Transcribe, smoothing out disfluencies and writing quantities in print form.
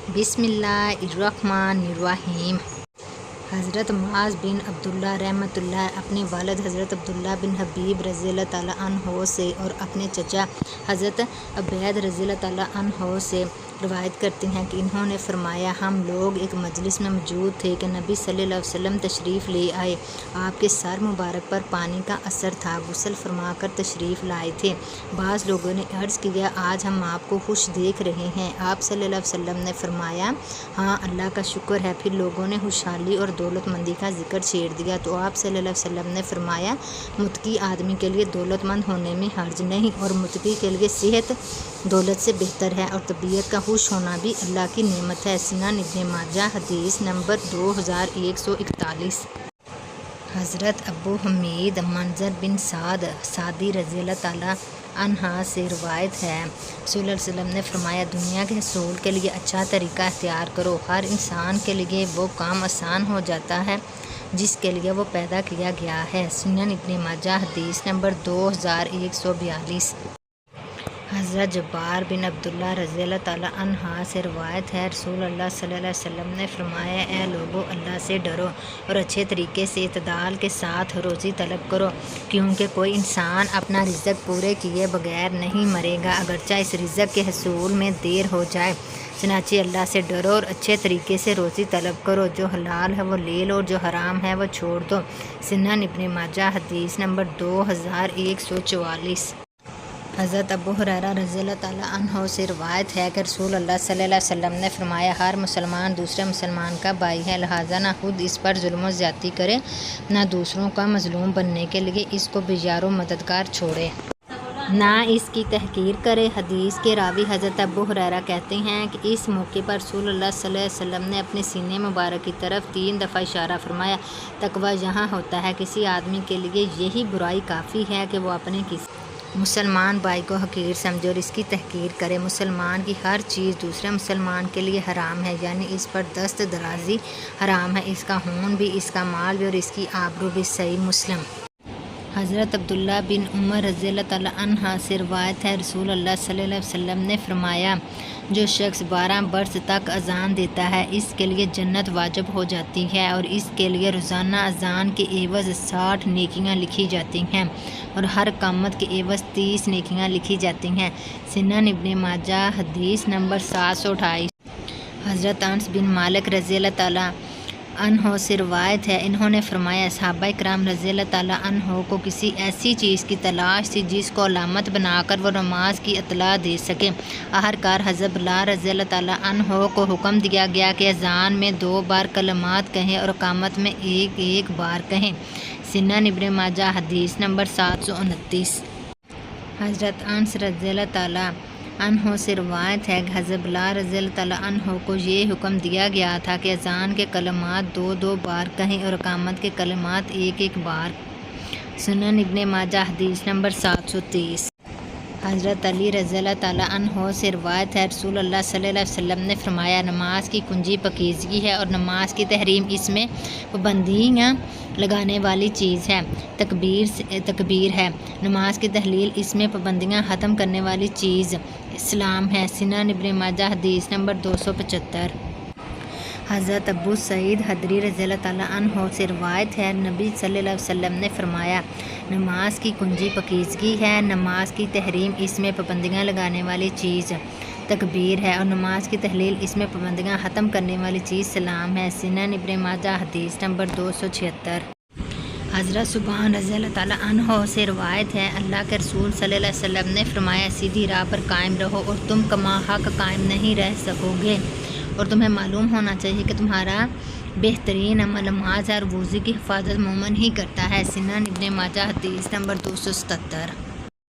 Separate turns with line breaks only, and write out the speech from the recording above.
بسم اللہ الرحمن الرحیم۔ حضرت معاذ بن عبداللہ رحمۃ اللہ اپنے والد حضرت عبداللہ بن حبیب رضی اللہ تعالیٰ عنہ سے اور اپنے چچا حضرت عبید رضی اللہ تعالیٰ عنہ سے روایت کرتے ہیں کہ انہوں نے فرمایا، ہم لوگ ایک مجلس میں موجود تھے کہ نبی صلی اللہ علیہ وسلم تشریف لے آئے۔ آپ کے سر مبارک پر پانی کا اثر تھا، غسل فرما کر تشریف لائے تھے۔ بعض لوگوں نے عرض کیا، آج ہم آپ کو خوش دیکھ رہے ہیں۔ آپ صلی اللہ علیہ وسلم نے فرمایا، ہاں اللہ کا شکر ہے۔ پھر لوگوں نے خوشحالی اور دولت مندی کا ذکر چھیڑ دیا تو آپ صلی اللہ علیہ وسلم نے فرمایا، متقی آدمی کے لیے دولت مند ہونے میں حرج نہیں، اور متقی کے لیے صحت دولت سے بہتر ہے، اور طبیعت کا خوش ہونا بھی اللہ کی نعمت ہے۔ سنن ابن ماجہ حدیث نمبر 2141۔ حضرت ابو حمید منظر بن سعد سعدی رضی اللہ تعالیٰ عنہ سے روایت ہے، رسول اللہ علیہ وسلم نے فرمایا، دنیا کے حصول کے لیے اچھا طریقہ اختیار کرو، ہر انسان کے لیے وہ کام آسان ہو جاتا ہے جس کے لیے وہ پیدا کیا گیا ہے۔ سنن ابن ماجہ حدیث نمبر 2142۔ حضرت جابر بن عبداللہ رضی اللہ تعالیٰ عنہ سے روایت ہے، رسول اللہ صلی اللہ علیہ وسلم نے فرمایا، اے لوگو، اللہ سے ڈرو اور اچھے طریقے سے اعتدال کے ساتھ روزی طلب کرو، کیونکہ کوئی انسان اپنا رزق پورے کیے بغیر نہیں مرے گا، اگرچہ اس رزق کے حصول میں دیر ہو جائے۔ چنانچہ اللہ سے ڈرو اور اچھے طریقے سے روزی طلب کرو، جو حلال ہے وہ لے لو اور جو حرام ہے وہ چھوڑ دو۔ سنن ابن ماجہ حدیث نمبر 2144۔ حضرت ابو ہریرہ رضی اللہ تعالیٰ عنہ سے روایت ہے کہ رسول اللہ صلی اللہ علیہ وسلم نے فرمایا، ہر مسلمان دوسرے مسلمان کا بھائی ہے، لہٰذا نہ خود اس پر ظلم و زیادتی کرے، نہ دوسروں کا مظلوم بننے کے لیے اس کو بے یار و مددگار چھوڑے، نہ اس کی تحقیر کرے۔ حدیث کے راوی حضرت ابو ہریرہ کہتے ہیں کہ اس موقع پر رسول اللہ صلی اللہ علیہ وسلم نے اپنے سینے مبارک کی طرف 3 دفعہ اشارہ فرمایا۔ تقویٰ یہاں ہوتا ہے کسی آدمی کے لیے یہی برائی کافی ہے کہ وہ اپنے کسی مسلمان بھائی کو حقیر سمجھے اور اس کی تحقیر کرے۔ مسلمان کی ہر چیز دوسرے مسلمان کے لیے حرام ہے، یعنی اس پر دست درازی حرام ہے، اس کا خون بھی، اس کا مال بھی اور اس کی آبرو بھی۔ صحیح مسلم۔ حضرت عبداللہ بن عمر رضی اللہ تعالیٰ عنہ سے روایت ہے، رسول اللہ صلی اللہ علیہ وسلم نے فرمایا، جو شخص 12 برس تک اذان دیتا ہے اس کے لیے جنت واجب ہو جاتی ہے، اور اس کے لیے روزانہ اذان کے عوض 60 نیکیاں لکھی جاتی ہیں، اور ہر اقامت کے عوض 30 نیکیاں لکھی جاتی ہیں۔ سنن ابن ماجہ حدیث نمبر 728۔ حضرت انس بن مالک رضی اللہ تعالیٰ عنہ سے روایت ہے، انہوں نے فرمایا، صحابہ کرام رضی اللہ تعالیٰ عنہ کو کسی ایسی چیز کی تلاش تھی جس کو علامت بنا کر وہ نماز کی اطلاع دے سکے۔ آخرکار حضرت بلال رضی اللہ تعالیٰ عنہ کو حکم دیا گیا کہ اذان میں 2 بار کلمات کہیں اور اقامت میں 1 بار کہیں۔ سنن ابن ماجہ حدیث نمبر 729۔ حضرت انس رضی اللہ تعالیٰ عنہ سے روایت ہے کہ حضرت بلال رضی اللہ تعالیٰ عنہ کو یہ حکم دیا گیا تھا کہ اذان کے کلمات 2 بار کہیں اور اقامت کے کلمات 1 بار۔ سنن ابن ماجہ حدیث نمبر 730۔ حضرت علی رضی اللہ تعالیٰ عنہ سے روایت ہے، رسول اللہ صلی اللہ علیہ وسلم نے فرمایا، نماز کی کنجی پاکیزگی ہے اور نماز کی تحریم اس میں پابندیاں لگانے والی چیز ہے، تکبیر ہے، نماز کی تحلیل اس میں پابندیاں ختم کرنے والی چیز اسلام ہے۔ سنن ابن ماجہ حدیث نمبر 275۔ حضرت ابو سعید خدری رضی اللہ تعالیٰ عنہ سے روایت ہے، نبی صلی اللہ علیہ وسلم نے فرمایا، نماز کی کنجی پاکیزگی ہے، نماز کی تحریم اس میں پابندیاں لگانے والی چیز تکبیر ہے، اور نماز کی تحلیل اس میں پابندیاں ختم کرنے والی چیز سلام ہے۔ سنن ابن ماجہ حدیث نمبر 276۔ حضرت سبحان رضی اللہ تعالیٰ عنہ سے روایت ہے، اللہ کے رسول صلی اللہ علیہ وسلم نے فرمایا، سیدھی راہ پر قائم رہو اور تم کما حق قائم نہیں رہ سکو گے، اور تمہیں معلوم ہونا چاہیے کہ تمہارا بہترین عمل نماز ہے اور وضو کی حفاظت مومن ہی کرتا ہے۔ سنن ابن ماجہ حدیث نمبر 277۔